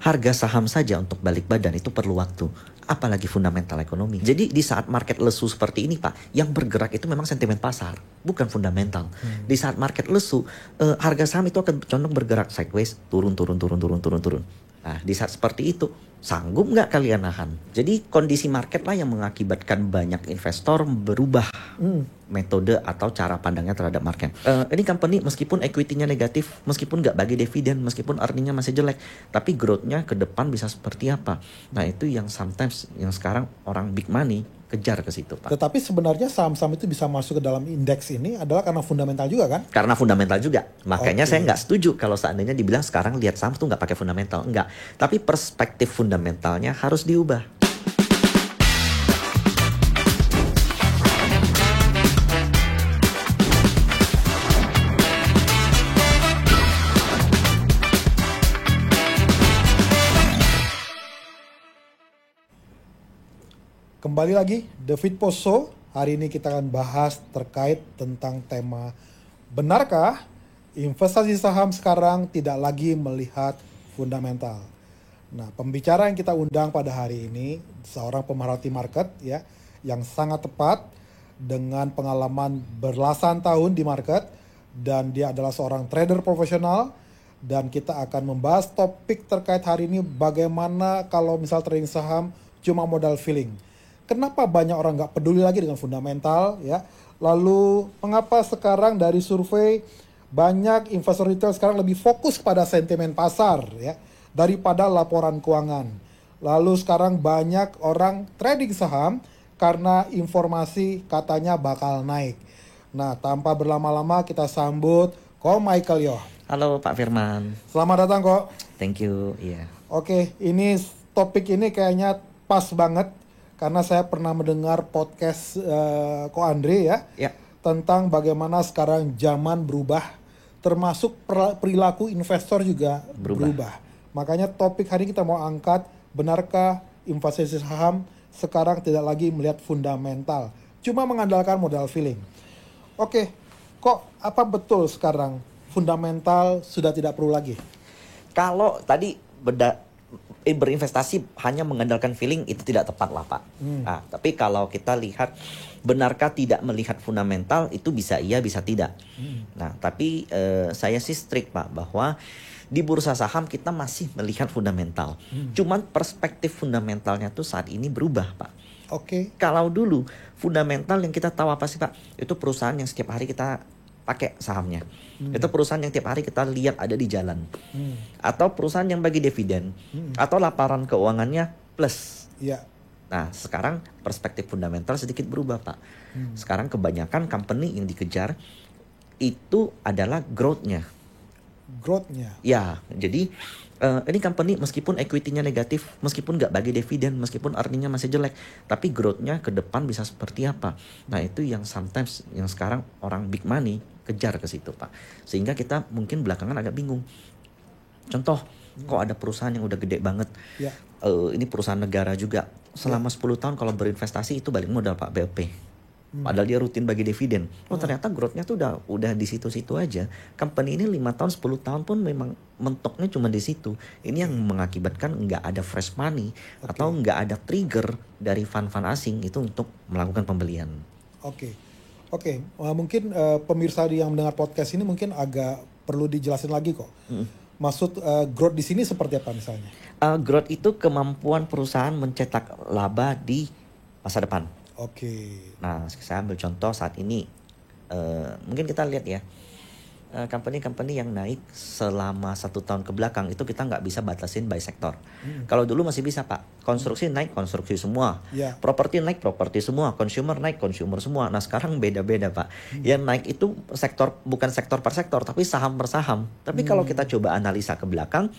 Harga saham saja untuk balik badan itu perlu waktu, apalagi fundamental ekonomi. Jadi di saat market lesu seperti ini Pak, yang bergerak itu memang sentimen pasar, bukan fundamental. Di saat market lesu, harga saham itu akan condong bergerak sideways, turun. Nah, di saat seperti itu, sanggup nggak kalian nahan? Jadi kondisi market lah yang mengakibatkan banyak investor berubah metode atau cara pandangnya terhadap market. Ini company meskipun equity-nya negatif, meskipun nggak bagi dividen, meskipun earning-nya masih jelek, tapi growth-nya ke depan bisa seperti apa? Nah, itu yang sometimes yang sekarang orang big money kejar ke situ Pak. Tetapi sebenarnya saham-saham itu bisa masuk ke dalam indeks ini adalah karena fundamental juga kan? Karena fundamental juga. Makanya saya nggak setuju kalau seandainya dibilang sekarang lihat saham tuh nggak pakai fundamental. Enggak. Tapi perspektif fundamentalnya harus diubah. Kembali lagi, The Fit Post Show. Hari ini kita akan bahas terkait tentang tema, benarkah investasi saham sekarang tidak lagi melihat fundamental? Nah, pembicara yang kita undang pada hari ini seorang pemerhati market ya, yang sangat tepat dengan pengalaman belasan tahun di market, dan dia adalah seorang trader profesional. Dan kita akan membahas topik terkait hari ini, bagaimana kalau misal trading saham cuma modal feeling. Kenapa banyak orang nggak peduli lagi dengan fundamental ya? Lalu mengapa sekarang dari survei banyak investor retail sekarang lebih fokus pada sentimen pasar ya daripada laporan keuangan. Lalu sekarang banyak orang trading saham karena informasi katanya bakal naik. Nah, tanpa berlama-lama kita sambut Ko Michael Yo. Halo Pak Firman. Selamat datang Ko. Thank you. Iya. Oke, ini topik ini kayaknya pas banget. Karena saya pernah mendengar podcast Ko Andre ya, tentang bagaimana sekarang zaman berubah, termasuk perilaku investor juga berubah. Makanya topik hari ini kita mau angkat, benarkah investasi saham sekarang tidak lagi melihat fundamental, cuma mengandalkan modal feeling. Oke, kok apa betul sekarang fundamental sudah tidak perlu lagi? Kalau tadi berinvestasi hanya mengandalkan feeling itu tidak tepat lah Pak. Nah, tapi kalau kita lihat benarkah tidak melihat fundamental itu bisa iya bisa tidak. Nah, tapi saya sih strict Pak bahwa di bursa saham kita masih melihat fundamental. Cuman perspektif fundamentalnya tuh saat ini berubah Pak. Oke. Kalau dulu fundamental yang kita tahu apa sih Pak? Itu perusahaan yang setiap hari kita pakai sahamnya. Itu perusahaan yang tiap hari kita lihat ada di jalan. Atau perusahaan yang bagi dividen. Atau laporan keuangannya plus. Iya. Nah, sekarang perspektif fundamental sedikit berubah, Pak. Sekarang kebanyakan company yang dikejar itu adalah growth-nya. Growth-nya. Ya, jadi ini company meskipun equity-nya negatif, meskipun nggak bagi dividen, meskipun earning-nya masih jelek, tapi growth-nya ke depan bisa seperti apa. Nah, itu yang sometimes yang sekarang orang big money kejar ke situ Pak. Sehingga kita mungkin belakangan agak bingung. Contoh, kok ada perusahaan yang udah gede banget. Ini perusahaan negara juga. Selama 10 tahun kalau berinvestasi itu balik modal Pak, BLP. Padahal dia rutin bagi dividen. Ternyata growth-nya tuh udah di situ-situ aja. Company ini 5 tahun, 10 tahun pun memang mentoknya cuma di situ. Ini yang mengakibatkan nggak ada fresh money atau nggak ada trigger dari fund-fund asing itu untuk melakukan pembelian. Oke, mungkin pemirsa yang mendengar podcast ini mungkin agak perlu dijelasin lagi kok. Maksud growth di sini seperti apa misalnya? Growth itu kemampuan perusahaan mencetak laba di masa depan. Nah, saya ambil contoh saat ini, mungkin kita lihat ya, company-company yang naik selama 1 tahun ke belakang itu kita nggak bisa batasin by sektor. Kalau dulu masih bisa Pak, konstruksi naik, konstruksi semua, properti naik, properti semua, consumer naik, consumer semua. Nah sekarang beda-beda Pak, yang naik itu sektor, bukan sektor per sektor, tapi saham per saham. Tapi kalau kita coba analisa ke belakang,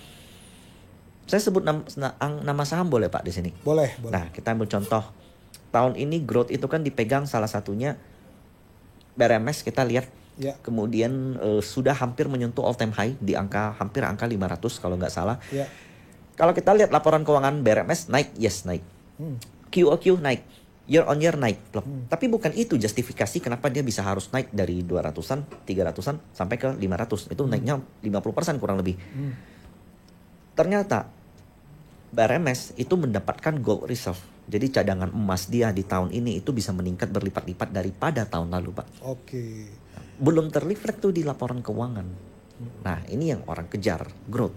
saya sebut nama saham boleh Pak di sini? Boleh. Nah kita ambil contoh, tahun ini growth itu kan dipegang salah satunya BRMS, kita lihat. Kemudian sudah hampir menyentuh all time high di hampir angka 500 kalau nggak salah. Kalau kita lihat laporan keuangan BRMS naik, yes naik. QOQ naik, year on year naik. Tapi bukan itu justifikasi kenapa dia bisa harus naik dari 200-an, 300-an sampai ke 500. Itu naiknya 50% kurang lebih. Ternyata BRMS itu mendapatkan gold reserve. Jadi cadangan emas dia di tahun ini itu bisa meningkat berlipat-lipat daripada tahun lalu, Pak. Oke. Belum terreflek tuh di laporan keuangan. Nah, ini yang orang kejar, growth.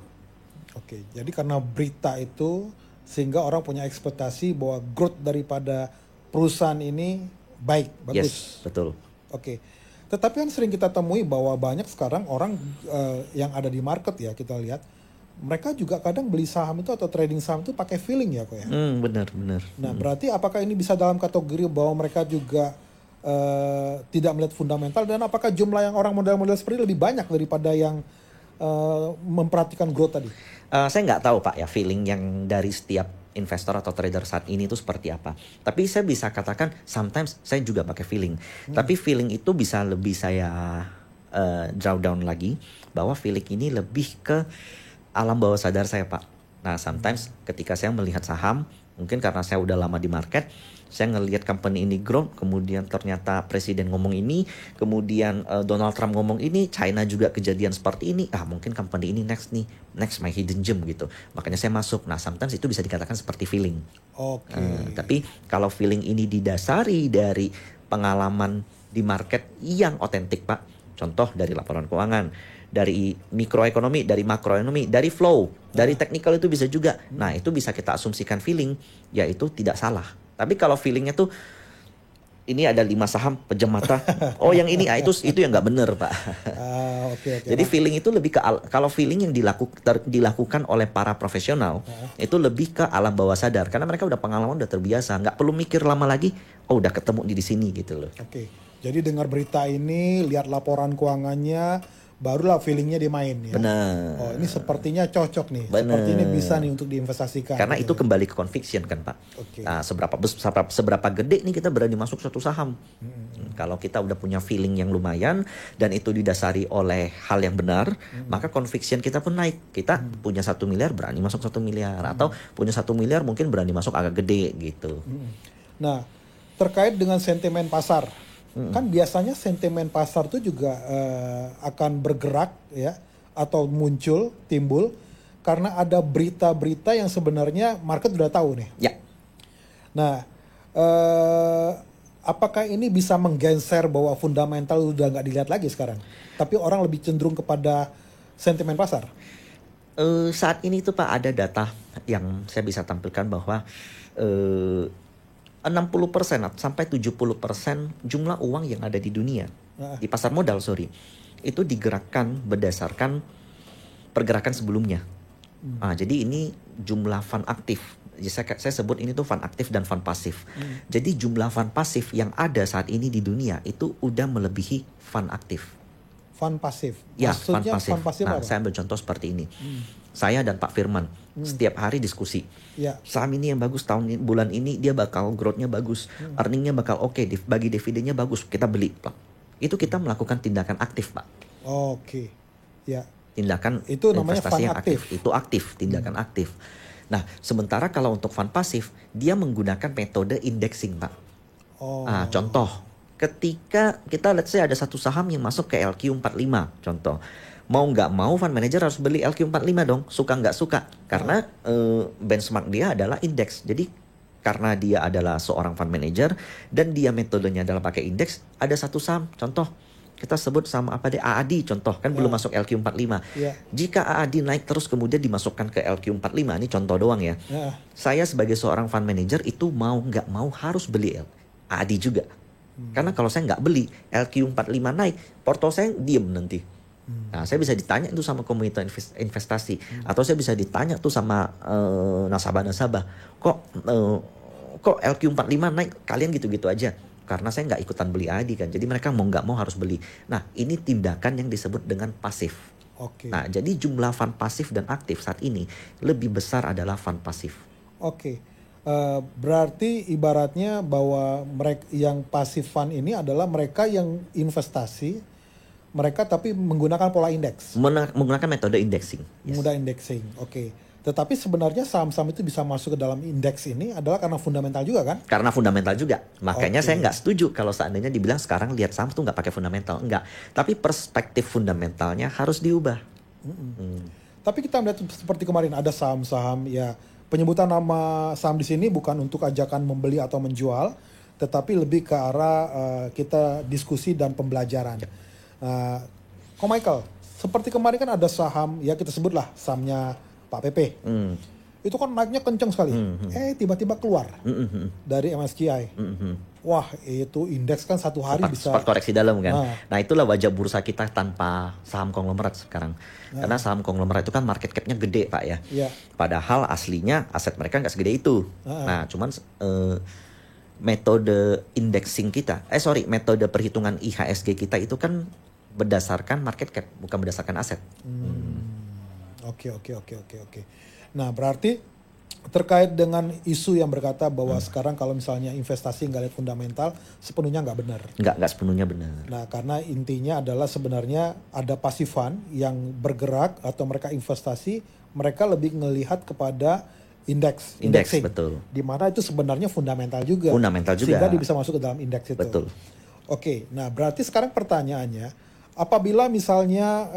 Oke, jadi karena berita itu sehingga orang punya ekspektasi bahwa growth daripada perusahaan ini baik, bagus. Yes, betul. Oke. Tetapi yang sering kita temui bahwa banyak sekarang orang yang ada di market ya, kita lihat mereka juga kadang beli saham itu atau trading saham itu pakai feeling ya kok ya. Benar. Nah, berarti apakah ini bisa dalam kategori bahwa mereka juga tidak melihat fundamental, dan apakah jumlah yang orang model-model seperti ini lebih banyak daripada yang memperhatikan growth tadi? Saya nggak tahu Pak ya feeling yang dari setiap investor atau trader saat ini itu seperti apa. Tapi saya bisa katakan sometimes saya juga pakai feeling. Tapi feeling itu bisa lebih saya draw down lagi, bahwa feeling ini lebih ke alam bawah sadar saya, Pak. Nah, sometimes ketika saya melihat saham, mungkin karena saya udah lama di market, saya ngelihat company ini grow, kemudian ternyata presiden ngomong ini, kemudian Donald Trump ngomong ini, China juga kejadian seperti ini, mungkin company ini next my hidden gem gitu. Makanya saya masuk. Nah, sometimes itu bisa dikatakan seperti feeling. Oke. Tapi kalau feeling ini didasari dari pengalaman di market yang otentik, Pak. Contoh dari laporan keuangan, dari mikroekonomi, dari makroekonomi, dari flow, dari technical itu bisa juga. Nah, itu bisa kita asumsikan feeling, yaitu tidak salah. Tapi kalau feelingnya tuh ini ada 5 saham pejam mata, oh yang ini itu yang nggak bener, Pak. Oke. Jadi feeling itu lebih ke kalau feeling yang dilakukan oleh para profesional itu lebih ke alam bawah sadar, karena mereka udah pengalaman, udah terbiasa, nggak perlu mikir lama lagi. Oh, udah ketemu di sini gitu loh. Oke. Jadi dengar berita ini, lihat laporan keuangannya, barulah feelingnya dia main ya. Benar. Oh, ini sepertinya cocok nih. Benar. Seperti ini bisa nih untuk diinvestasikan. Karena gitu. itu kembali ke conviction kan, Pak. Oke. Nah, seberapa gede nih kita berani masuk suatu saham. Kalau kita udah punya feeling yang lumayan dan itu didasari oleh hal yang benar, maka conviction kita pun naik. Kita punya 1 miliar berani masuk 1 miliar, atau punya 1 miliar mungkin berani masuk agak gede gitu. Nah, terkait dengan sentimen pasar, kan biasanya sentimen pasar itu juga akan bergerak ya, atau timbul karena ada berita-berita yang sebenarnya market udah tahu nih. Ya. Nah, apakah ini bisa menggeser bahwa fundamental udah nggak dilihat lagi sekarang, tapi orang lebih cenderung kepada sentimen pasar? Saat ini tuh Pak ada data yang saya bisa tampilkan bahwa 60% sampai 70% jumlah uang yang ada di dunia di pasar modal itu digerakkan berdasarkan pergerakan sebelumnya. Jadi ini jumlah fund aktif. Saya sebut ini tuh fund aktif dan fund pasif. Jadi jumlah fund pasif yang ada saat ini di dunia itu udah melebihi fund aktif. Fund pasif. Ya, maksudnya fund pasif. Nah, apa? saya ambil contoh seperti ini. Saya dan Pak Firman setiap hari diskusi. Ya. Saham ini yang bagus bulan ini dia bakal growth-nya bagus, earning-nya bakal oke, bagi dividennya bagus, kita beli, Pak. Itu kita melakukan tindakan aktif, Pak. Oke. Ya. Tindakan Itu namanya investasi fund yang aktif. Itu aktif, tindakan aktif. Nah, sementara kalau untuk fund pasif, dia menggunakan metode indexing, Pak. Contoh, ketika kita let's say ada satu saham yang masuk ke LQ45, contoh. Mau nggak mau fund manager harus beli LQ45 dong, suka nggak suka. Karena benchmark dia adalah indeks. Jadi karena dia adalah seorang fund manager dan dia metodenya adalah pakai indeks, ada satu saham, contoh kita sebut sama AAD contoh, kan belum masuk LQ45. Jika AAD naik terus kemudian dimasukkan ke LQ45, ini contoh doang ya. Saya sebagai seorang fund manager itu mau nggak mau harus beli AAD juga. Karena kalau saya nggak beli, LQ45 naik, porto saya diem nanti. Nah, saya bisa ditanya itu sama komunitas investasi, atau saya bisa ditanya tuh sama nasabah-nasabah, kok LQ45 naik, kalian gitu-gitu aja. Karena saya nggak ikutan beli ADI kan, jadi mereka mau nggak mau harus beli. Nah, ini tindakan yang disebut dengan pasif. Oke. Nah, jadi jumlah fund pasif dan aktif saat ini lebih besar adalah fund pasif. Oke. Berarti ibaratnya bahwa mereka yang pasif fund ini adalah mereka yang investasi, mereka tapi menggunakan pola indeks. Menggunakan metode indexing. Menggunakan indexing. Oke. Tetapi sebenarnya saham-saham itu bisa masuk ke dalam indeks ini adalah karena fundamental juga kan? Karena fundamental juga. Makanya saya nggak setuju kalau seandainya dibilang sekarang lihat saham tuh nggak pakai fundamental. Enggak. Tapi perspektif fundamentalnya harus diubah. Tapi kita melihat seperti kemarin ada saham-saham ya penyebutan nama saham di sini bukan untuk ajakan membeli atau menjual, tetapi lebih ke arah kita diskusi dan pembelajaran. Ko Michael, seperti kemarin kan ada saham, ya kita sebutlah sahamnya Pak Pepe. Itu kan naiknya kenceng sekali. Tiba-tiba keluar dari MSCI. Wah, itu indeks kan satu hari bisa sempat koreksi dalam kan. Nah, itulah wajah bursa kita tanpa saham konglomerat sekarang. Karena saham konglomerat itu kan market cap-nya gede, Pak ya. Padahal aslinya aset mereka nggak segede itu. Nah, cuman metode indexing kita, metode perhitungan IHSG kita itu kan berdasarkan market cap, bukan berdasarkan aset. Oke. Nah, berarti terkait dengan isu yang berkata bahwa sekarang kalau misalnya investasi nggak lihat fundamental, sepenuhnya nggak benar. Nggak sepenuhnya benar. Nah, karena intinya adalah sebenarnya ada passive fund yang bergerak atau mereka investasi, mereka lebih melihat kepada indexing. Betul. Di mana itu sebenarnya fundamental juga. Sehingga dia bisa masuk ke dalam indeks itu. Betul. Oke, nah berarti sekarang pertanyaannya, apabila misalnya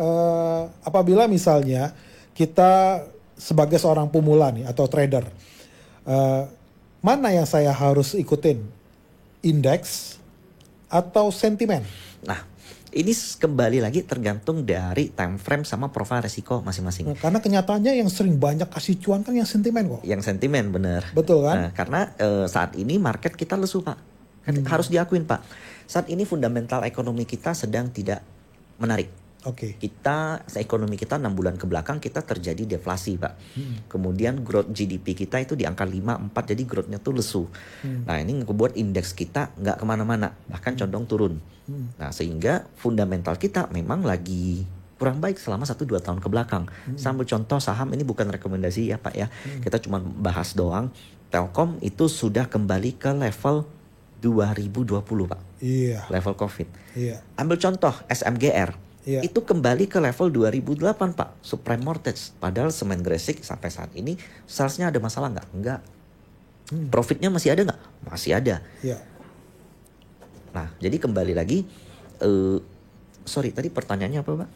kita sebagai seorang pemula nih atau trader, mana yang saya harus ikutin, indeks atau sentimen? Nah, ini kembali lagi tergantung dari time frame sama profil resiko masing-masing. Karena kenyataannya yang sering banyak kasih cuan kan yang sentimen kok. Yang sentimen bener. Betul kan? Nah, karena saat ini market kita lesu, Pak. Harus diakuin, Pak. Saat ini fundamental ekonomi kita sedang tidak menarik. Ekonomi kita 6 bulan ke belakang kita terjadi deflasi, Pak. Kemudian growth GDP kita itu di angka 5-4, jadi growth-nya tuh lesu. Nah, ini ngebuat indeks kita nggak kemana-mana, bahkan condong turun. Nah, sehingga fundamental kita memang lagi kurang baik selama 1-2 tahun ke belakang. Sambil contoh saham, ini bukan rekomendasi ya Pak ya. Kita cuma bahas doang. Telkom itu sudah kembali ke level 2020, Pak. Level COVID. Ambil contoh SMGR. Itu kembali ke level 2008, Pak. Supreme mortgage. Padahal semen Gresik sampai saat ini salesnya ada masalah nggak? Enggak. Profitnya masih ada nggak? Masih ada. Nah, jadi kembali lagi. Tadi pertanyaannya apa, Pak?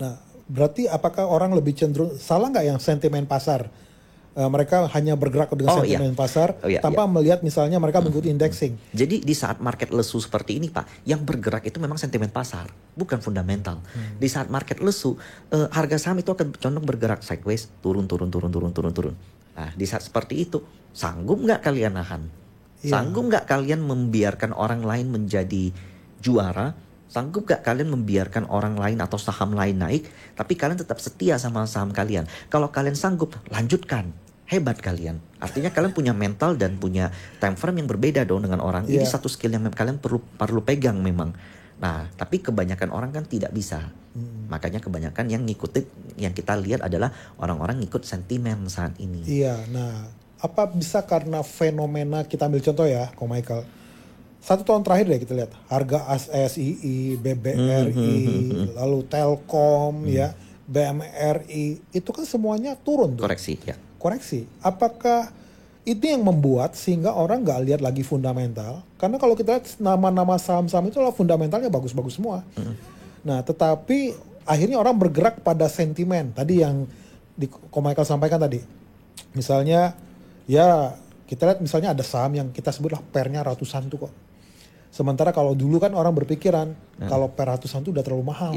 Nah, berarti apakah orang lebih cenderung, salah nggak yang sentimen pasar? Mereka hanya bergerak dengan sentimen pasar tanpa melihat misalnya mereka mengikuti indexing. Jadi di saat market lesu seperti ini, Pak, yang bergerak itu memang sentimen pasar, bukan fundamental. Di saat market lesu, harga saham itu akan condong bergerak sideways, turun. Nah, di saat seperti itu, sanggup nggak kalian nahan? Sanggup nggak kalian membiarkan orang lain menjadi juara? Sanggup gak kalian membiarkan orang lain atau saham lain naik, tapi kalian tetap setia sama saham kalian? Kalau kalian sanggup, lanjutkan. Hebat kalian. Artinya kalian punya mental dan punya time frame yang berbeda dong dengan orang. Ini satu skill yang kalian perlu pegang memang. Nah, tapi kebanyakan orang kan tidak bisa. Makanya kebanyakan yang ngikutin, yang kita lihat adalah orang-orang ngikut sentimen saat ini. Nah, apa bisa karena fenomena, kita ambil contoh ya, Ko Michael. 1 tahun terakhir deh kita lihat harga SII, BBRI, lalu Telkom, BMRI, itu kan semuanya turun tuh. Koreksi. Apakah itu yang membuat sehingga orang nggak lihat lagi fundamental? Karena kalau kita lihat nama-nama saham-saham itu lah fundamentalnya bagus-bagus semua. Nah, tetapi akhirnya orang bergerak pada sentimen. Tadi yang Ko Michael sampaikan tadi. Misalnya, kita lihat misalnya ada saham yang kita sebutlah pernya ratusan tuh kok. Sementara kalau dulu kan orang berpikiran kalau per ratusan itu udah terlalu mahal.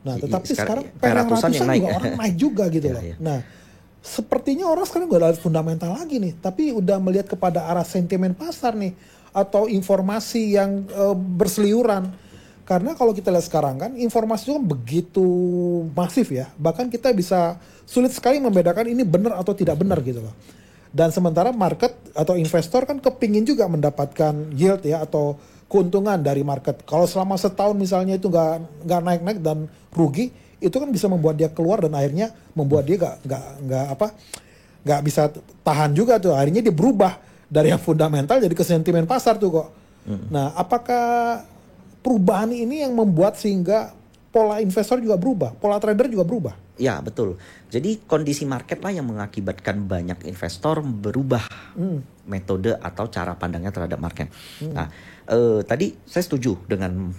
Nah, tetapi sekarang per ratusan juga orang naik juga gitu loh. Nah, sepertinya orang sekarang gak ada fundamental lagi nih, tapi udah melihat kepada arah sentimen pasar nih atau informasi yang berseliuran. Karena kalau kita lihat sekarang kan informasi itu kan begitu masif ya. Bahkan kita bisa sulit sekali membedakan ini benar atau tidak benar gitu loh. Dan sementara market atau investor kan kepingin juga mendapatkan yield ya atau keuntungan dari market. Kalau selama setahun misalnya itu nggak naik-naik dan rugi, itu kan bisa membuat dia keluar dan akhirnya membuat dia nggak bisa tahan juga tuh. Akhirnya dia berubah dari yang fundamental jadi ke sentimen pasar tuh kok. Nah, apakah perubahan ini yang membuat sehingga pola investor juga berubah, pola trader juga berubah? Ya, betul. Jadi kondisi market lah yang mengakibatkan banyak investor berubah metode atau cara pandangnya terhadap market. Nah, tadi saya setuju dengan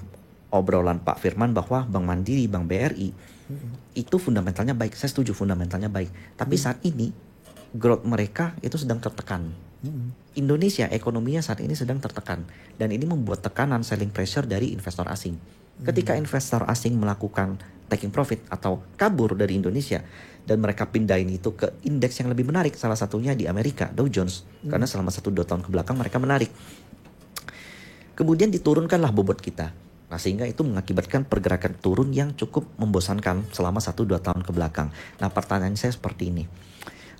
obrolan Pak Firman bahwa Bank Mandiri, Bank BRI itu fundamentalnya baik. Saya setuju fundamentalnya baik. Tapi saat ini growth mereka itu sedang tertekan. Indonesia ekonominya saat ini sedang tertekan dan ini membuat tekanan selling pressure dari investor asing. Ketika investor asing melakukan taking profit atau kabur dari Indonesia dan mereka pindahin itu ke indeks yang lebih menarik, salah satunya di Amerika, Dow Jones, karena selama 1-2 tahun ke belakang mereka menarik. Kemudian diturunkanlah bobot kita. Nah, sehingga itu mengakibatkan pergerakan turun yang cukup membosankan selama 1-2 tahun ke belakang. Nah, pertanyaan saya seperti ini.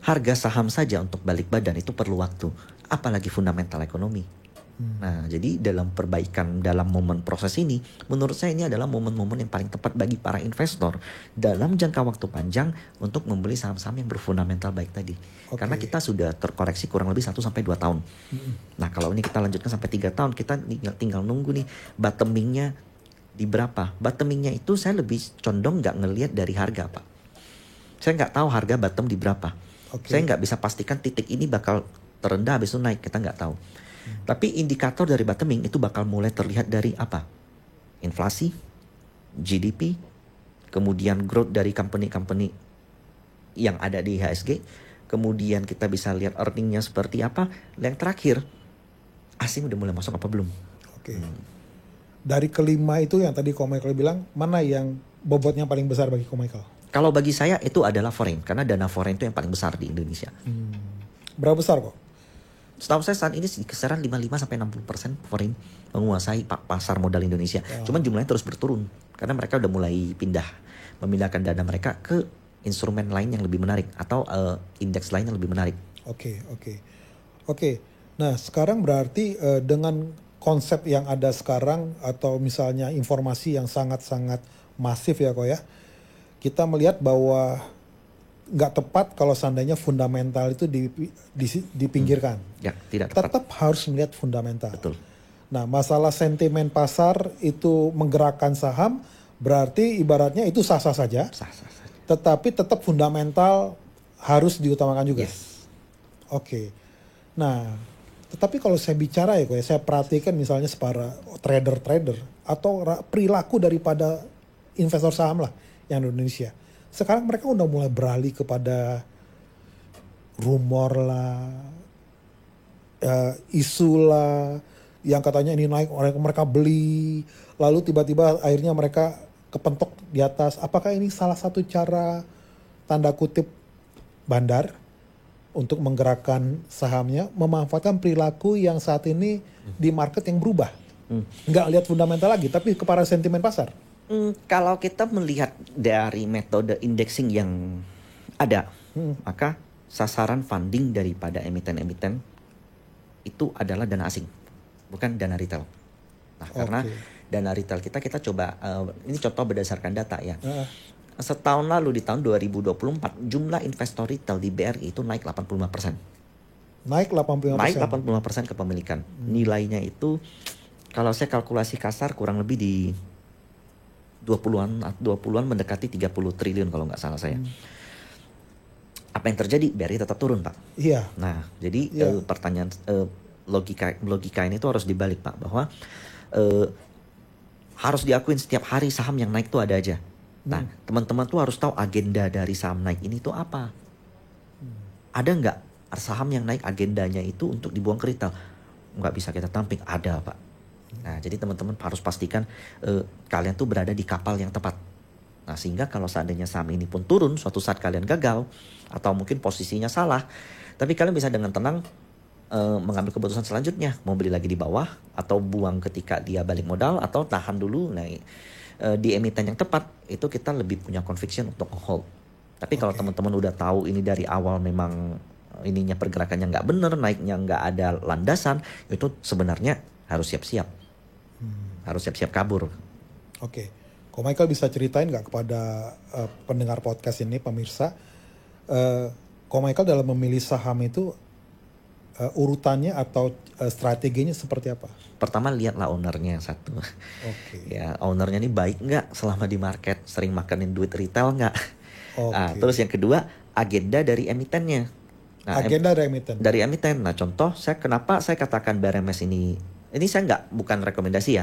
Harga saham saja untuk balik badan itu perlu waktu, apalagi fundamental ekonomi. Nah, jadi dalam perbaikan dalam momen proses ini, menurut saya ini adalah momen-momen yang paling tepat bagi para investor dalam jangka waktu panjang untuk membeli saham-saham yang berfundamental baik tadi. Karena kita sudah terkoreksi kurang lebih 1-2 tahun. Nah, kalau ini kita lanjutkan sampai 3 tahun, kita tinggal nunggu nih bottomingnya di berapa. Bottomingnya itu saya lebih condong nggak ngelihat dari harga, Pak. Saya nggak tahu harga bottom di berapa. Saya nggak bisa pastikan titik ini bakal terendah habis itu naik, kita nggak tahu. Tapi indikator dari bottoming itu bakal mulai terlihat dari apa? Inflasi, GDP, kemudian growth dari company-company yang ada di IHSG, kemudian kita bisa lihat earningnya seperti apa. Yang terakhir, asing udah mulai masuk apa belum? Dari kelima itu yang tadi Ko Michael bilang, mana yang bobotnya paling besar bagi Ko Michael? Kalau bagi saya itu adalah foreign, karena dana foreign itu yang paling besar di Indonesia. Berapa besar kok? Setahu saya saat ini kisaran 55-60% foreign menguasai pasar modal Indonesia. Cuman jumlahnya terus berturun karena mereka udah mulai memindahkan dana mereka ke instrumen lain yang lebih menarik atau indeks lain yang lebih menarik. Oke. Nah, sekarang berarti dengan konsep yang ada sekarang atau misalnya informasi yang sangat-sangat masif ya kok ya, kita melihat bahwa nggak tepat kalau seandainya fundamental itu dipinggirkan. Ya, tidak tepat. Tetap harus melihat fundamental. Betul. Nah, masalah sentimen pasar itu menggerakkan saham, berarti ibaratnya itu sah-sah saja. Sah-sah saja. Tetapi tetap fundamental harus diutamakan juga. Yes. Oke. Nah, tetapi kalau saya bicara ya, saya perhatikan misalnya para trader-trader atau perilaku daripada investor saham lah yang di Indonesia. Sekarang mereka udah mulai beralih kepada rumor lah, isu lah, yang katanya ini naik, mereka beli, lalu tiba-tiba akhirnya mereka kepentok di atas. Apakah ini salah satu cara tanda kutip bandar untuk menggerakkan sahamnya, memanfaatkan perilaku yang saat ini di market yang berubah? Nggak lihat fundamental lagi, tapi kepada sentimen pasar. Kalau kita melihat dari metode indexing yang ada, maka sasaran funding daripada emiten-emiten itu adalah dana asing, bukan dana retail. Nah, karena dana retail kita coba, ini contoh berdasarkan data ya. Setahun lalu di tahun 2024 jumlah investor retail di BRI itu naik 85%. Naik 85%. Naik 85% kepemilikan. Nilainya itu kalau saya kalkulasi kasar kurang lebih di 20-an mendekati 30 triliun kalau nggak salah saya. Apa yang terjadi? BRI tetap turun, Pak. Iya. Nah, jadi pertanyaan logika ini tuh harus dibalik, Pak, bahwa harus diakuin setiap hari saham yang naik tuh ada aja. Nah, teman-teman tuh harus tahu agenda dari saham naik ini tuh apa. Ada nggak saham yang naik agendanya itu untuk dibuang ke retail? Nggak bisa kita tamping, ada, Pak. Nah, jadi teman-teman harus pastikan kalian tuh berada di kapal yang tepat. Nah, sehingga kalau seandainya saham ini pun turun, suatu saat kalian gagal, atau mungkin posisinya salah, tapi kalian bisa dengan tenang mengambil keputusan selanjutnya. Mau beli lagi di bawah, atau buang ketika dia balik modal, atau tahan dulu. Nah, di emiten yang tepat, itu kita lebih punya conviction untuk hold. Tapi kalau teman-teman udah tahu ini dari awal memang ininya pergerakannya nggak bener, naiknya nggak ada landasan, itu sebenarnya harus siap-siap. Harus siap-siap kabur. Oke. Ko Michael bisa ceritain nggak kepada pendengar podcast ini, pemirsa, Ko Michael dalam memilih saham itu urutannya atau strateginya seperti apa? Pertama lihatlah ownernya satu. Ya, ownernya ini baik nggak selama di market, sering makanin duit retail nggak? Nah, terus yang kedua agenda dari emitennya. Nah, agenda dari emiten. Dari emiten. Nah, contoh kenapa saya katakan BRMS ini saya bukan rekomendasi ya.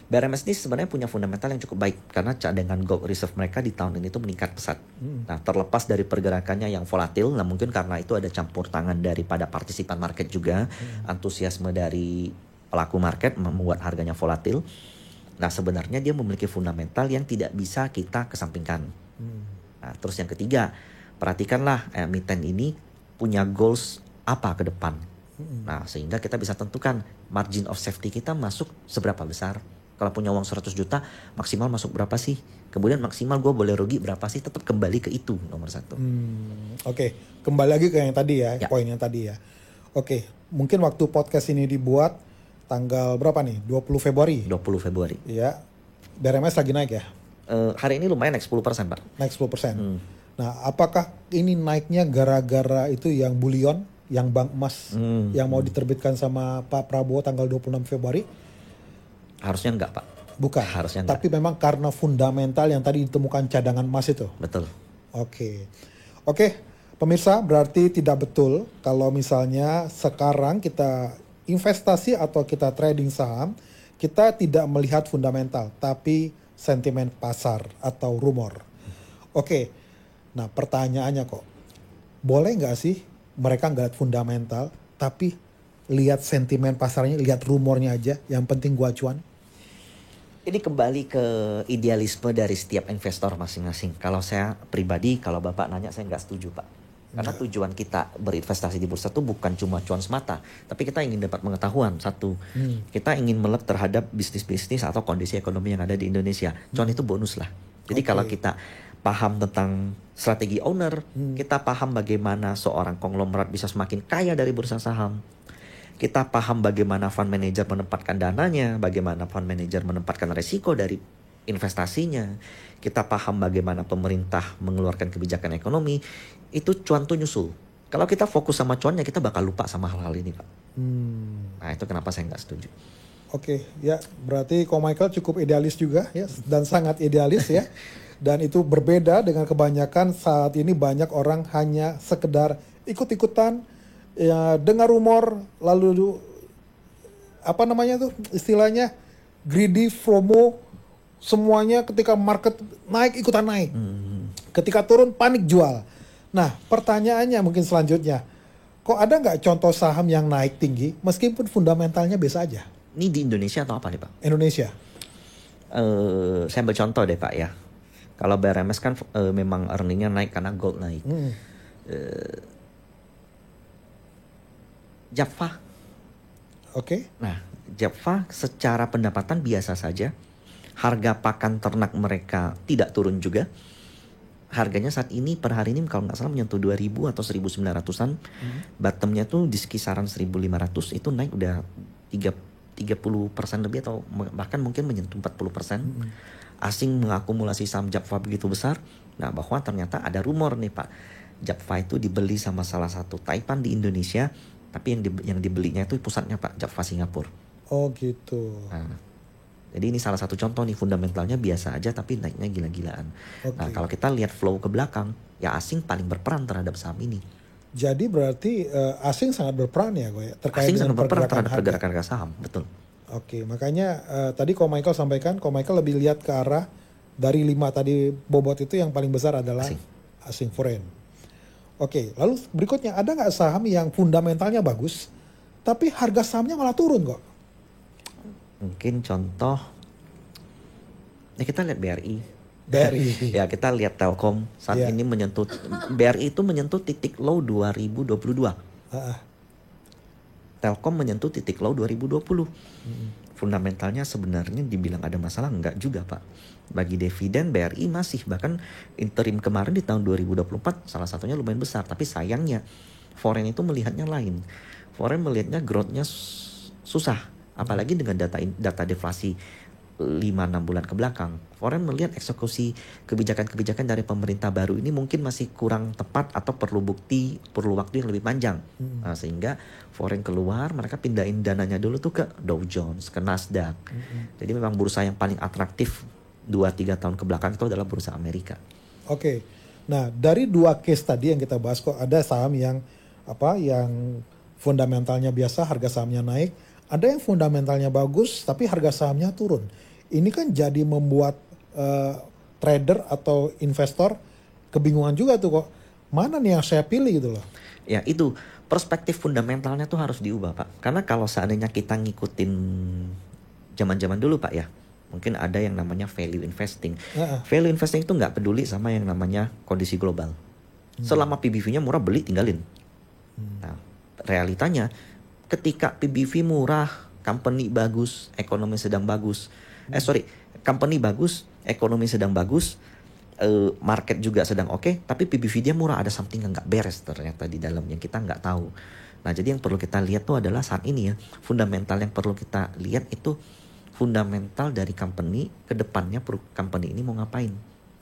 BRMS ini sebenarnya punya fundamental yang cukup baik karena cadangan gold reserve mereka di tahun ini tuh meningkat pesat. Nah, terlepas dari pergerakannya yang volatil, nah mungkin karena itu ada campur tangan daripada partisipan market juga, antusiasme dari pelaku market membuat harganya volatil. Nah, sebenarnya dia memiliki fundamental yang tidak bisa kita kesampingkan. Nah, terus yang ketiga, perhatikanlah emiten ini punya goals apa ke depan. Nah, sehingga kita bisa tentukan margin of safety kita masuk seberapa besar. Kalau punya uang 100 juta, maksimal masuk berapa sih? Kemudian maksimal gue boleh rugi berapa sih? Tetap kembali ke itu nomor satu. Oke, kembali lagi ke yang tadi ya, Ya. poin yang tadi ya. Oke, mungkin waktu podcast ini dibuat tanggal berapa nih? 20 Februari. 20 Februari. Ya, BRMS lagi naik ya, Hari ini lumayan naik 10%, Pak. naik 10%. Nah, apakah ini naiknya gara-gara itu yang bulion, yang bank emas yang mau diterbitkan sama Pak Prabowo tanggal 26 Februari? Harusnya enggak, Pak. Bukan, Harusnya enggak. tapi memang karena fundamental yang tadi ditemukan cadangan emas itu. Betul. Oke, pemirsa, berarti tidak betul kalau misalnya sekarang kita investasi atau kita trading saham, kita tidak melihat fundamental, tapi sentimen pasar atau rumor. Oke, nah pertanyaannya kok, boleh nggak sih mereka nggak lihat fundamental, tapi lihat sentimen pasarnya, lihat rumornya aja, yang penting gua cuan? Ini kembali ke idealisme dari setiap investor masing-masing. Kalau saya pribadi, kalau Bapak nanya, saya nggak setuju, Pak. Karena tujuan kita berinvestasi di bursa itu bukan cuma cuan semata, tapi kita ingin dapat pengetahuan. Satu, kita ingin melek terhadap bisnis-bisnis atau kondisi ekonomi yang ada di Indonesia. Cuan itu bonus lah. Jadi kalau kita paham tentang strategi owner, kita paham bagaimana seorang konglomerat bisa semakin kaya dari bursa saham. Kita paham bagaimana fund manager menempatkan dananya, bagaimana fund manager menempatkan resiko dari investasinya. Kita paham bagaimana pemerintah mengeluarkan kebijakan ekonomi. Itu cuan tuh nyusul. Kalau kita fokus sama cuannya, kita bakal lupa sama hal-hal ini, Pak. Nah, itu kenapa saya nggak setuju. Oke, ya berarti Ko Michael cukup idealis juga ya, dan sangat idealis ya. Dan itu berbeda dengan kebanyakan saat ini, banyak orang hanya sekedar ikut-ikutan, ya, dengar rumor, lalu apa namanya tuh istilahnya greedy, FOMO, semuanya ketika market naik ikutan naik, ketika turun panik jual. Nah pertanyaannya mungkin selanjutnya, kok ada nggak contoh saham yang naik tinggi meskipun fundamentalnya biasa aja? Ini di Indonesia atau apa nih, Pak? Indonesia. Saya ambil contoh deh, Pak ya. Kalau BRMS kan memang earningnya naik karena gold naik. Java. Oke. Nah, Java secara pendapatan biasa saja. Harga pakan ternak mereka tidak turun juga. Harganya saat ini per hari ini kalau nggak salah menyentuh 2000 atau 1900-an. Bottomnya tuh di kisaran 1500, itu naik udah 30% lebih atau bahkan mungkin menyentuh 40%. Asing mengakumulasi saham Java begitu besar. Nah, bahwa ternyata ada rumor nih, Pak. Java itu dibeli sama salah satu Taipan di Indonesia, tapi yang dibelinya itu pusatnya, Pak, Java Singapura. Oh gitu. Nah, jadi ini salah satu contoh nih, fundamentalnya biasa aja tapi naiknya gila-gilaan. Nah, kalau kita lihat flow ke belakang, ya asing paling berperan terhadap saham ini. Jadi berarti asing sangat berperan ya, gue, terkait Asing dengan sangat berperan terhadap harga. pergerakan harga saham, betul. Oke, makanya tadi Ko Michael sampaikan, Ko Michael lebih lihat ke arah dari 5 tadi bobot itu yang paling besar adalah asing foreign. Oke, lalu berikutnya ada nggak saham yang fundamentalnya bagus, tapi harga sahamnya malah turun kok? Mungkin contoh, ya kita lihat BRI. BRI. Ya kita lihat Telkom saat ini menyentuh, BRI itu menyentuh titik low 2022. Telkom menyentuh titik low 2020. Fundamentalnya sebenarnya dibilang ada masalah, enggak juga, Pak. Bagi dividen BRI masih, bahkan interim kemarin di tahun 2024 salah satunya lumayan besar. Tapi sayangnya foreign itu melihatnya lain. Foreign melihatnya growth-nya susah, apalagi dengan data deflasi 5-6 bulan ke belakang. Foreign melihat eksekusi kebijakan-kebijakan dari pemerintah baru ini mungkin masih kurang tepat atau perlu waktu yang lebih panjang. Nah, sehingga foreign keluar, mereka pindahin dananya dulu tuh ke Dow Jones, ke Nasdaq. Jadi memang bursa yang paling atraktif 2-3 tahun ke belakang itu adalah bursa Amerika. Oke. Nah, dari 2 case tadi yang kita bahas, kok ada saham yang yang fundamentalnya biasa, harga sahamnya naik. Ada yang fundamentalnya bagus, tapi harga sahamnya turun. Ini kan jadi membuat trader atau investor kebingungan juga tuh kok. Mana nih yang saya pilih gitu loh. Ya itu perspektif fundamentalnya tuh harus diubah Pak. Karena kalau seandainya kita ngikutin zaman-zaman dulu Pak ya, mungkin ada yang namanya value investing. Value investing itu nggak peduli sama yang namanya kondisi global. Selama PBV-nya murah beli tinggalin. Nah, realitanya ketika PBV murah, company bagus, ekonomi sedang bagus. Company bagus, ekonomi sedang bagus, market juga sedang oke, tapi PBV dia murah, ada something yang nggak beres ternyata di dalam yang kita nggak tahu. Nah, jadi yang perlu kita lihat tuh adalah saat ini ya, fundamental yang perlu kita lihat itu fundamental dari company, ke depannya company ini mau ngapain.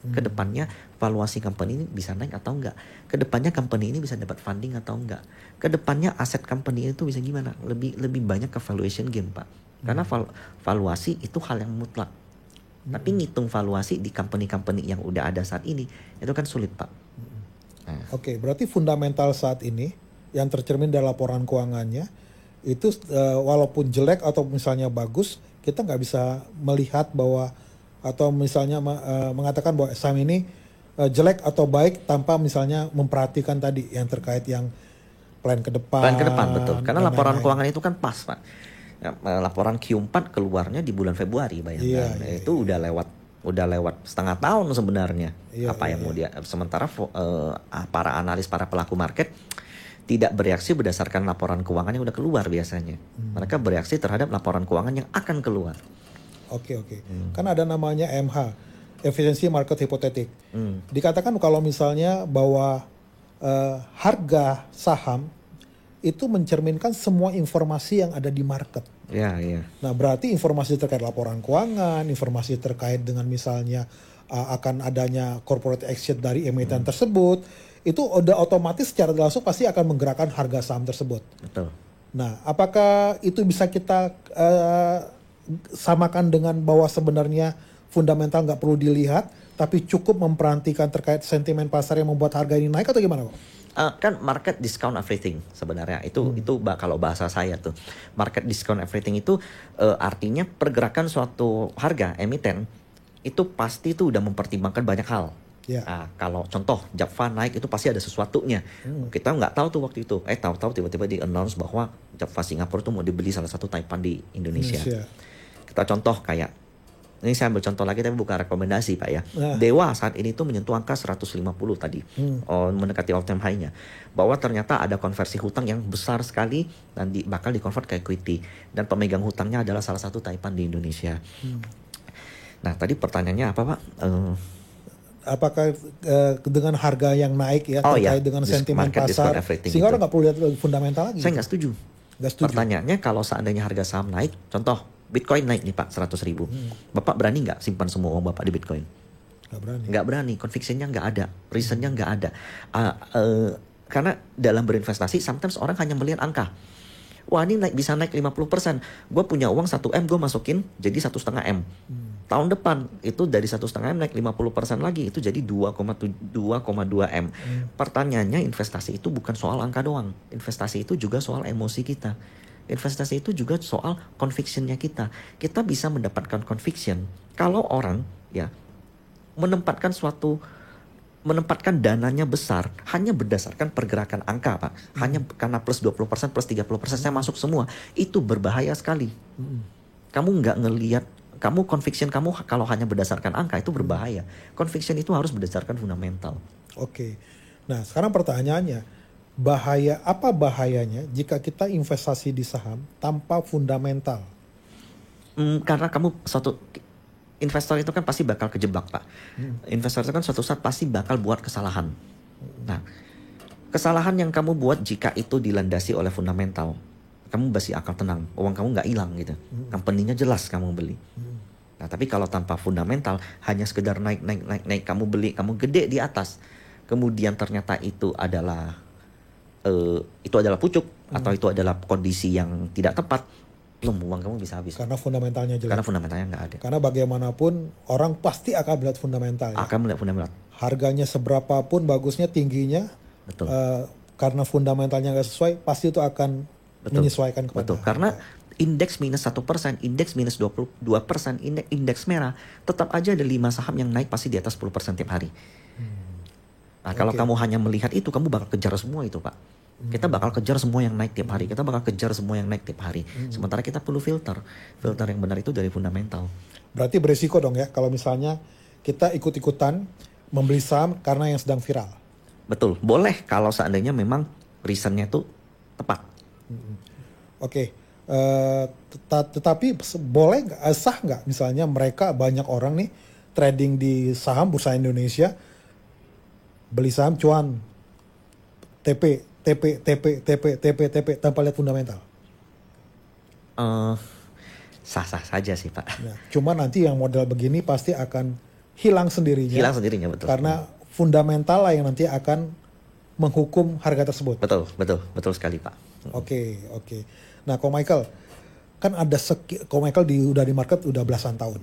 Kedepannya valuasi company ini bisa naik atau enggak. Kedepannya company ini bisa dapat funding atau enggak. Kedepannya aset company itu bisa gimana. Lebih banyak ke valuation game Pak. Karena valuasi itu hal yang mutlak. Tapi ngitung valuasi di company-company yang udah ada saat ini itu kan sulit Pak. Nah. Oke, berarti fundamental saat ini yang tercermin dari laporan keuangannya itu walaupun jelek atau misalnya bagus, kita nggak bisa melihat bahwa atau misalnya mengatakan bahwa saham ini jelek atau baik tanpa misalnya memperhatikan tadi yang terkait yang plan ke depan. Plan ke depan betul. Karena laporan keuangan itu kan pas Pak. Ya, laporan Q4 keluarnya di bulan Februari bayangkan. Itu udah lewat setengah tahun sebenarnya. Sementara para analis, para pelaku market tidak bereaksi berdasarkan laporan keuangan yang udah keluar biasanya. Mereka bereaksi terhadap laporan keuangan yang akan keluar. Oke. Kan ada namanya MH, efisiensi market hipotetik. Dikatakan kalau misalnya bahwa harga saham itu mencerminkan semua informasi yang ada di market. Iya. Nah, berarti informasi terkait laporan keuangan, informasi terkait dengan misalnya akan adanya corporate exit dari emiten tersebut, itu udah otomatis secara langsung pasti akan menggerakkan harga saham tersebut. Betul. Nah, apakah itu bisa kita samakan dengan bahwa sebenarnya fundamental nggak perlu dilihat, tapi cukup memperhatikan terkait sentimen pasar yang membuat harga ini naik atau gimana Pak? Kan market discount everything sebenarnya itu kalau bahasa saya tuh market discount everything itu artinya pergerakan suatu harga emiten itu pasti tuh udah mempertimbangkan banyak hal. Kalau contoh Japfa naik itu pasti ada sesuatunya. Kita nggak tahu tuh waktu itu. Tahu-tahu tiba-tiba di announce bahwa Japfa Singapura tuh mau dibeli salah satu Taipan di Indonesia. Kita contoh kayak ini saya ambil contoh lagi tapi bukan rekomendasi Pak ya. Dewa saat ini tuh menyentuh angka 150 tadi. Mendekati all time high-nya. Bahwa ternyata ada konversi hutang yang besar sekali dan bakal dikonvert ke equity. Dan pemegang hutangnya adalah salah satu Taipan di Indonesia. Nah tadi pertanyaannya apa Pak? Apakah dengan harga yang naik ya terkait dengan sentimen pasar sehingga orang nggak perlu lihat fundamental lagi? Saya nggak setuju. Pertanyaannya kalau seandainya harga saham naik, contoh Bitcoin naik nih Pak 100.000. Bapak berani nggak simpan semua uang Bapak di Bitcoin? Nggak berani. Convictionnya nggak ada, reasonnya nggak ada. Karena dalam berinvestasi sometimes orang hanya melihat angka. Wah ini bisa naik 50%. Gue punya uang 1M gue masukin jadi 1,5 M. Tahun depan itu dari 1,5 M naik 50% lagi itu jadi 2,2 M. Pertanyaannya investasi itu bukan soal angka doang. Investasi itu juga soal emosi kita. Investasi itu juga soal convictionnya kita. Kita bisa mendapatkan conviction kalau orang ya menempatkan dananya besar hanya berdasarkan pergerakan angka Pak. Hanya karena plus 20%, plus 30% saya masuk semua. Itu berbahaya sekali. Kamu nggak ngelihat, conviction kamu kalau hanya berdasarkan angka itu berbahaya. Conviction itu harus berdasarkan fundamental. Oke. Nah sekarang pertanyaannya, apa bahayanya jika kita investasi di saham tanpa fundamental? Karena investor itu kan pasti bakal kejebak Pak. Investor itu kan suatu saat pasti bakal buat kesalahan. Nah, kesalahan yang kamu buat jika itu dilandasi oleh fundamental, kamu masih akal tenang, uang kamu nggak hilang gitu. Company-nya jelas kamu beli. Nah, tapi kalau tanpa fundamental, hanya sekedar naik, kamu beli, kamu gede di atas, kemudian ternyata itu adalah pucuk atau itu adalah kondisi yang tidak tepat, uang kamu bisa habis. Karena fundamentalnya jelek. Karena fundamentalnya nggak ada. Karena bagaimanapun orang pasti akan melihat fundamental. Akan melihat fundamental. Harganya seberapapun bagusnya tingginya, karena fundamentalnya nggak sesuai, pasti itu akan menyesuaikan kepada. Betul. Karena indeks minus 1%, indeks minus 22%, indeks merah, tetap aja ada 5 saham yang naik pasti di atas 10% tiap hari. Nah, kalau kamu hanya melihat itu, kamu bakal kejar semua itu, Pak. Kita bakal kejar semua yang naik tiap hari. Kita bakal kejar semua yang naik tiap hari. Sementara kita perlu filter. Filter yang benar itu dari fundamental. Berarti beresiko dong ya kalau misalnya kita ikut-ikutan membeli saham karena yang sedang viral. Betul. Boleh kalau seandainya memang reasonnya itu tepat. Oke. Tetapi boleh nggak, sah nggak misalnya mereka banyak orang nih trading di saham Bursa Indonesia, beli saham cuan TP tanpa lihat fundamental. Sah-sah saja sih, Pak. Nah, cuma nanti yang model begini pasti akan hilang sendirinya. Hilang sendirinya, betul. Karena fundamental lah yang nanti akan menghukum harga tersebut. Betul sekali, Pak. Oke. Nah, Ko Michael, kan ada Ko Michael udah di market udah belasan tahun.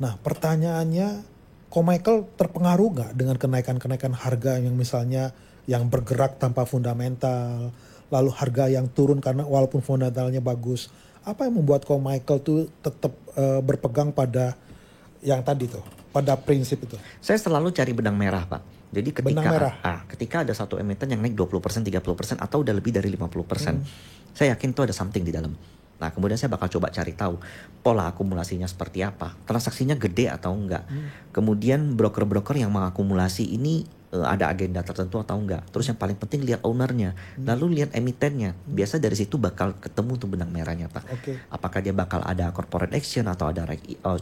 Nah, pertanyaannya, Ko Michael terpengaruh nggak dengan kenaikan harga yang misalnya yang bergerak tanpa fundamental, lalu harga yang turun karena walaupun fundamentalnya bagus. Apa yang membuat Ko Michael tuh tetap berpegang pada yang tadi tuh, pada prinsip itu? Saya selalu cari benang merah, Pak. Jadi ketika ada satu emiten yang naik 20%, 30% atau udah lebih dari 50%, saya yakin tuh ada something di dalam. Nah, kemudian saya bakal coba cari tahu pola akumulasinya seperti apa, transaksinya gede atau enggak. Kemudian broker-broker yang mengakumulasi ini ada agenda tertentu atau enggak. Terus yang paling penting lihat ownernya, lalu lihat emitennya. Biasa dari situ bakal ketemu tuh benang merahnya, Pak. Apakah dia bakal ada corporate action atau ada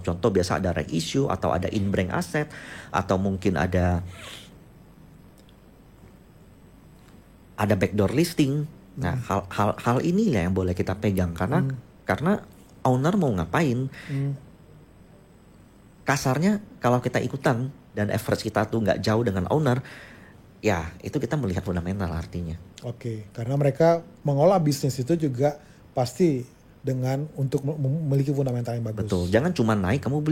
contoh biasa ada reg issue atau ada in-bank asset atau mungkin ada backdoor listing. Nah, hal inilah yang boleh kita pegang karena owner mau ngapain. Kasarnya kalau kita ikutan dan average kita tuh nggak jauh dengan owner, ya itu kita melihat fundamental artinya. Oke, karena mereka mengolah bisnis itu juga pasti dengan untuk memiliki fundamental yang bagus. Betul, jangan cuma naik kamu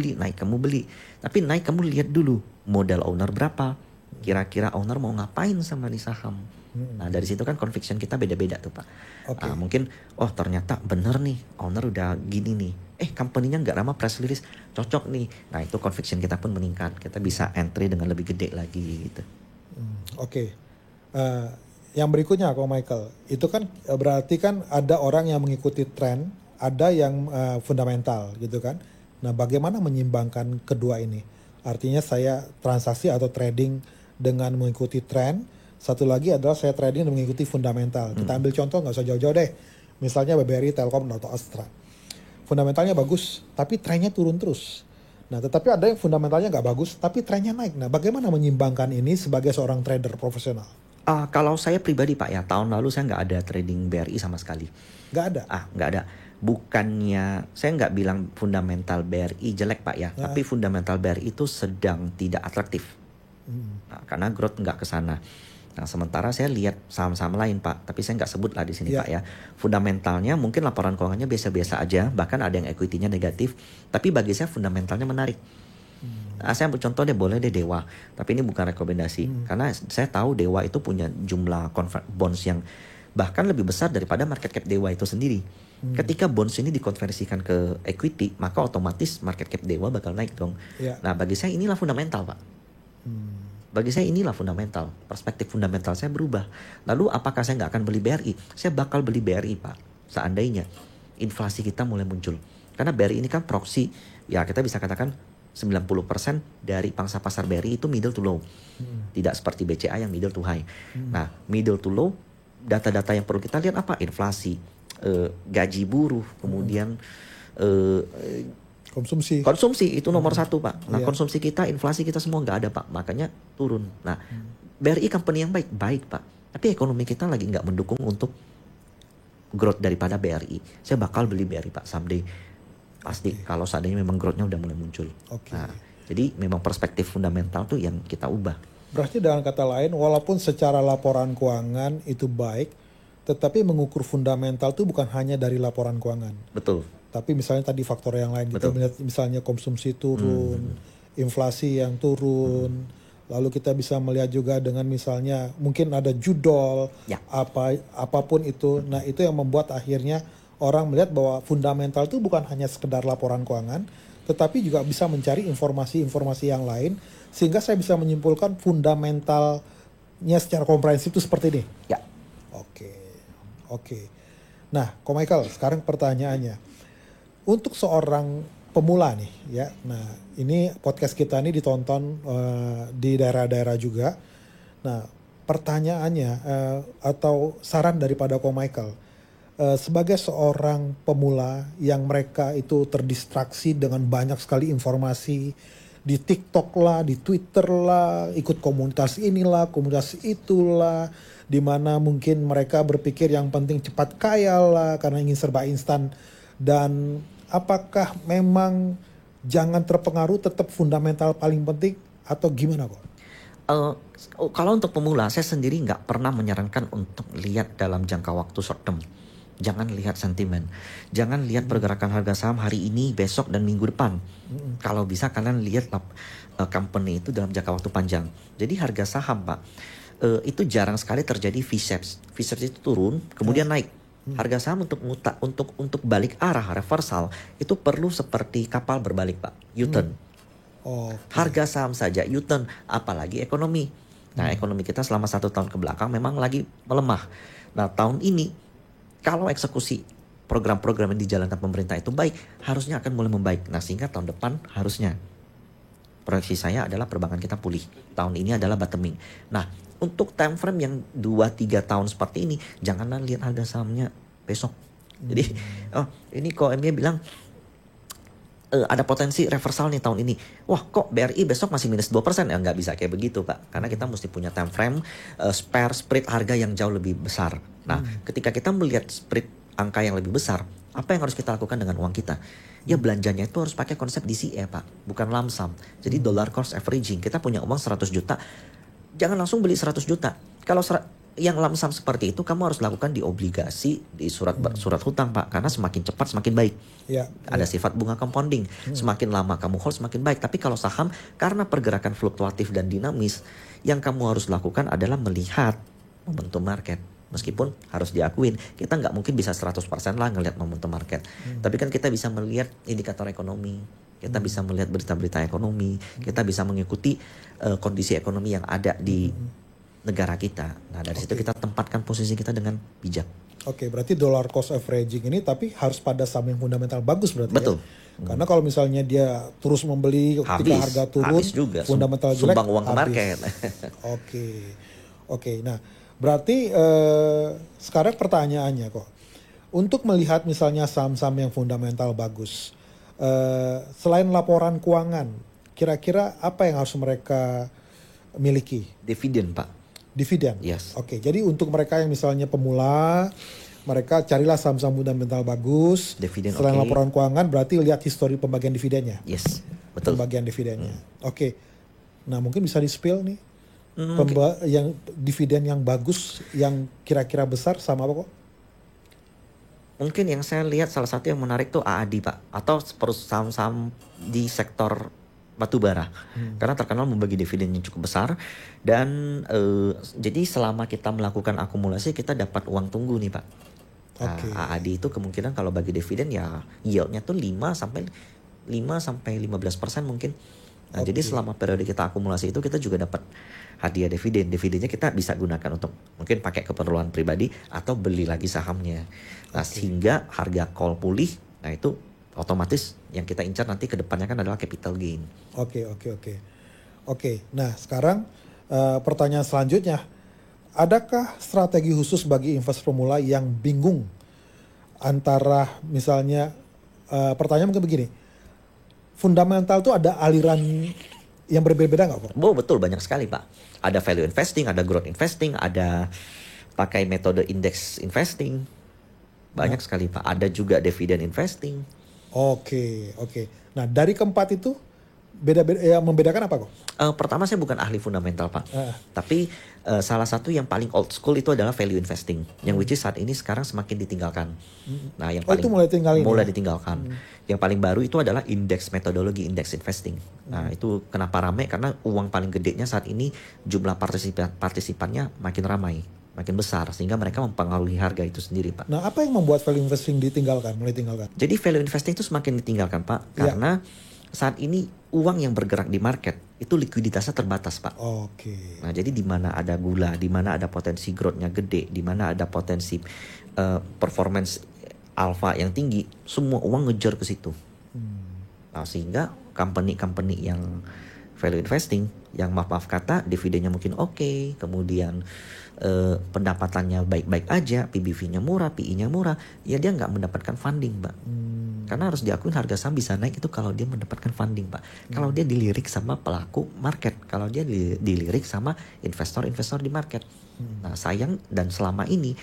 beli, tapi naik kamu lihat dulu modal owner berapa, kira-kira owner mau ngapain sama di saham. Nah, dari situ kan conviction kita beda-beda tuh, Pak. Mungkin ternyata bener nih owner udah gini nih, company-nya nggak ramah press release, cocok nih. Nah, itu conviction kita pun meningkat, kita bisa entry dengan lebih gede lagi gitu. Yang berikutnya Ko Michael, itu kan berarti kan ada orang yang mengikuti tren, ada yang fundamental gitu kan. Nah, bagaimana menyimbangkan kedua ini? Artinya saya transaksi atau trading dengan mengikuti tren, satu lagi adalah saya trading dan mengikuti fundamental. Kita ambil contoh, nggak usah jauh-jauh deh. Misalnya BBRI, Telkom, atau Astra. Fundamentalnya bagus, tapi trennya turun terus. Nah, tetapi ada yang fundamentalnya nggak bagus, tapi trennya naik. Nah, bagaimana menyimbangkan ini sebagai seorang trader profesional? Kalau saya pribadi, Pak, ya tahun lalu saya nggak ada trading BRI sama sekali. Nggak ada? Nggak ada. Bukannya, saya nggak bilang fundamental BRI jelek, Pak, ya. Tapi fundamental BRI itu sedang tidak atraktif. Nah, karena growth nggak ke sana. Nah, sementara saya lihat saham-saham lain, Pak, tapi saya nggak sebut lah di sini, Pak, ya. Fundamentalnya mungkin laporan keuangannya biasa-biasa aja, bahkan ada yang equity-nya negatif, tapi bagi saya fundamentalnya menarik. Nah, saya ambil contoh boleh deh Dewa, tapi ini bukan rekomendasi, karena saya tahu Dewa itu punya jumlah bonds yang bahkan lebih besar daripada market cap Dewa itu sendiri. Ketika bonds ini dikonversikan ke equity, maka otomatis market cap Dewa bakal naik dong. Nah, bagi saya inilah fundamental, Pak. Bagi saya inilah fundamental. Perspektif fundamental saya berubah. Lalu apakah saya nggak akan beli BRI? Saya bakal beli BRI, Pak. Seandainya inflasi kita mulai muncul. Karena BRI ini kan proxy. Ya, kita bisa katakan 90% dari pangsa pasar BRI itu middle to low. Tidak seperti BCA yang middle to high. Nah, middle to low, data-data yang perlu kita lihat apa? Inflasi, gaji buruh, kemudian Konsumsi itu nomor satu, Pak. Nah, konsumsi kita, inflasi kita semua nggak ada, Pak. Makanya turun. Nah, BRI company yang baik, Pak. Tapi ekonomi kita lagi nggak mendukung untuk growth daripada BRI. Saya bakal beli BRI, Pak, someday. Pasti kalau seandainya memang growth-nya udah mulai muncul. Nah, jadi memang perspektif fundamental tuh yang kita ubah. Berarti dengan kata lain, walaupun secara laporan keuangan itu baik, tetapi mengukur fundamental tuh bukan hanya dari laporan keuangan. Betul. Tapi misalnya tadi faktor yang lain, kita melihat misalnya konsumsi turun, inflasi yang turun, lalu kita bisa melihat juga dengan misalnya mungkin ada judol, apapun itu. Nah, itu yang membuat akhirnya orang melihat bahwa fundamental itu bukan hanya sekedar laporan keuangan, tetapi juga bisa mencari informasi-informasi yang lain, sehingga saya bisa menyimpulkan fundamentalnya secara komprehensif itu seperti ini. Ya. Oke. Nah, Ko Michael, sekarang pertanyaannya, untuk seorang pemula nih, ya. Nah, ini podcast kita ini ditonton di daerah-daerah juga. Nah, pertanyaannya atau saran daripada Ko Michael, sebagai seorang pemula yang mereka itu terdistraksi dengan banyak sekali informasi di TikTok lah, di Twitter lah, ikut komunitas inilah, komunitas itulah, di mana mungkin mereka berpikir yang penting cepat kaya lah karena ingin serba instan. Dan apakah memang jangan terpengaruh, tetap fundamental paling penting atau gimana kok? Kalau untuk pemula, saya sendiri nggak pernah menyarankan untuk lihat dalam jangka waktu short term. Jangan lihat sentimen. Jangan lihat pergerakan harga saham hari ini, besok, dan minggu depan. Kalau bisa kalian lihat company itu dalam jangka waktu panjang. Jadi harga saham, Pak, itu jarang sekali terjadi V-shapes. V-shapes itu turun, kemudian naik. Harga saham untuk balik arah, reversal, itu perlu seperti kapal berbalik, Pak. U-turn. Harga saham saja U-turn, apalagi ekonomi. Nah, ekonomi kita selama 1 tahun ke belakang memang lagi melemah. Nah, tahun ini kalau eksekusi program-program yang dijalankan pemerintah itu baik, harusnya akan mulai membaik. Nah, sehingga tahun depan harusnya proyeksi saya adalah perbankan kita pulih. Tahun ini adalah bottoming. Nah, untuk time frame yang 2-3 tahun seperti ini, janganlah lihat harga sahamnya besok. Jadi, ini kok MBA bilang ada potensi reversal nih tahun ini. Wah, kok BRI besok masih minus 2%? Ya nggak bisa kayak begitu, Pak. Karena kita mesti punya time frame, spread harga yang jauh lebih besar. Nah, ketika kita melihat spread angka yang lebih besar, apa yang harus kita lakukan dengan uang kita? Ya belanjanya itu harus pakai konsep DCA, Pak. Bukan lump sum. Jadi dollar cost averaging. Kita punya uang 100 juta. Jangan langsung beli 100 juta. Kalau yang lump sum seperti itu kamu harus lakukan di obligasi, di surat hutang, Pak, karena semakin cepat semakin baik. Ada sifat bunga compounding. Semakin lama kamu hold semakin baik. Tapi kalau saham, karena pergerakan fluktuatif dan dinamis, yang kamu harus lakukan adalah melihat momentum market. Meskipun harus diakuin, kita nggak mungkin bisa 100% lah ngelihat momentum market. Tapi kan kita bisa melihat indikator ekonomi, kita bisa melihat berita-berita ekonomi, kita bisa mengikuti kondisi ekonomi yang ada di negara kita. Nah, dari situ kita tempatkan posisi kita dengan bijak. Berarti dollar cost averaging ini tapi harus pada saham yang fundamental bagus berarti. Betul. Ya? Karena kalau misalnya dia terus membeli ketika harga turun, juga. fundamental jelek, sumbang uang ke market. Oke. Nah, berarti sekarang pertanyaannya kok, untuk melihat misalnya saham-saham yang fundamental bagus, selain laporan keuangan, kira-kira apa yang harus mereka miliki? Dividen, Pak. Dividen? Yes. Jadi untuk mereka yang misalnya pemula, mereka carilah saham-saham fundamental bagus. Dividen, selain laporan keuangan, berarti lihat histori pembagian dividennya. Yes, betul. Pembagian dividennya. Nah, mungkin bisa di-spill nih. Yang dividen yang bagus, yang kira-kira besar sama apa kok? Mungkin yang saya lihat salah satu yang menarik tuh AAD, Pak, atau saham-saham di sektor batubara, karena terkenal membagi dividen yang cukup besar. Dan jadi selama kita melakukan akumulasi, kita dapat uang tunggu nih, Pak. AAD itu kemungkinan kalau bagi dividen ya yieldnya tuh 5-15% mungkin. Nah, jadi selama periode kita akumulasi itu kita juga dapat hadiah dividen. Dividennya kita bisa gunakan untuk mungkin pakai keperluan pribadi atau beli lagi sahamnya. Nah, sehingga harga call pulih, nah itu otomatis yang kita incar nanti ke depannya kan adalah capital gain. Oke. Nah, sekarang pertanyaan selanjutnya, adakah strategi khusus bagi investor pemula yang bingung antara misalnya, pertanyaan mungkin begini, fundamental itu ada aliran yang berbeda-beda nggak kok? Betul, banyak sekali, Pak. Ada value investing, ada growth investing, ada pakai metode index investing. Banyak sekali, Pak. Ada juga dividend investing. Oke. Nah, dari keempat itu beda-beda, yang membedakan apa kok? Pertama, saya bukan ahli fundamental, Pak. Tapi salah satu yang paling old school itu adalah value investing, yang which is saat ini sekarang semakin ditinggalkan. Nah, yang paling itu mulai ditinggalkan. Yang paling baru itu adalah metodologi index investing. Nah, itu kenapa ramai? Karena uang paling gedenya saat ini jumlah partisipannya makin ramai. makin besar, sehingga mereka mempengaruhi harga itu sendiri, Pak. Nah, apa yang membuat value investing mulai ditinggalkan? Jadi value investing itu semakin ditinggalkan, Pak, karena saat ini uang yang bergerak di market itu likuiditasnya terbatas, Pak. Oke. Nah, jadi di mana ada gula, di mana ada potensi growth-nya gede, di mana ada potensi performance alpha yang tinggi, semua uang ngejar ke situ. Nah, sehingga company-company yang value investing, yang maaf kata dividennya mungkin oke, kemudian pendapatannya baik-baik aja, PBV-nya murah, PI-nya murah, ya dia nggak mendapatkan funding, Pak. Karena harus diakuin harga saham bisa naik itu kalau dia mendapatkan funding, Pak. Kalau dia dilirik sama pelaku market, kalau dia dilirik sama investor-investor di market. Nah, sayang dan selama ini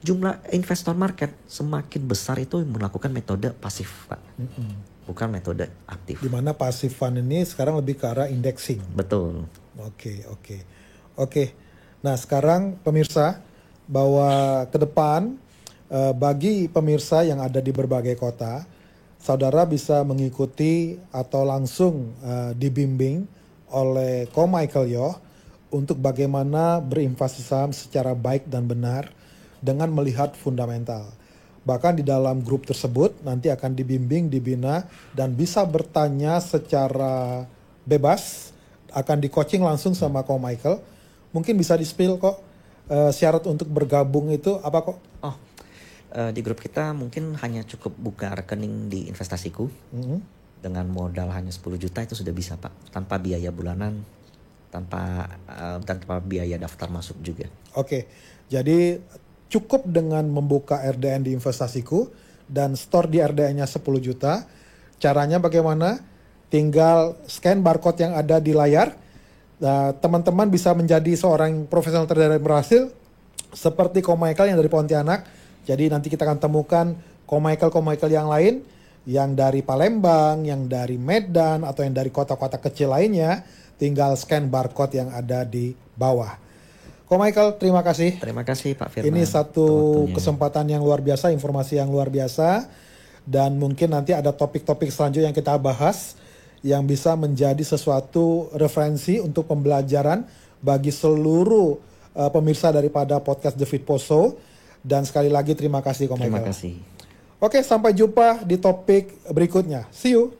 jumlah investor market semakin besar itu melakukan metode pasif, Pak. Bukan metode aktif. Di mana passive fund ini sekarang lebih ke arah indexing. Betul. Oke. Nah, sekarang pemirsa, bahwa ke depan bagi pemirsa yang ada di berbagai kota, saudara bisa mengikuti atau langsung dibimbing oleh Ko Michael Yo untuk bagaimana berinvestasi saham secara baik dan benar dengan melihat fundamental. Bahkan di dalam grup tersebut nanti akan dibimbing, dibina, dan bisa bertanya secara bebas, akan di-coaching langsung sama Ko Michael. Mungkin bisa di-spill kok, syarat untuk bergabung itu apa kok? Di grup kita mungkin hanya cukup buka rekening di investasiku. Dengan modal hanya 10 juta itu sudah bisa, Pak. Tanpa biaya bulanan, tanpa biaya daftar masuk juga. Oke, jadi cukup dengan membuka RDN di investasiku dan store di RDN-nya 10 juta. Caranya bagaimana? Tinggal scan barcode yang ada di layar. Teman-teman bisa menjadi seorang profesional trader yang berhasil seperti Ko Michael yang dari Pontianak. Jadi nanti kita akan temukan Ko Michael yang lain yang dari Palembang, yang dari Medan, atau yang dari kota-kota kecil lainnya. Tinggal scan barcode yang ada di bawah. Ko Michael, terima kasih. Terima kasih, Pak Firman. Ini satu kesempatan yang luar biasa, informasi yang luar biasa. Dan mungkin nanti ada topik-topik selanjutnya yang kita bahas yang bisa menjadi sesuatu referensi untuk pembelajaran bagi seluruh pemirsa daripada podcast The Fit Post Show. Dan sekali lagi terima kasih Ko Michael. Terima kasih. Oke, sampai jumpa di topik berikutnya. See you.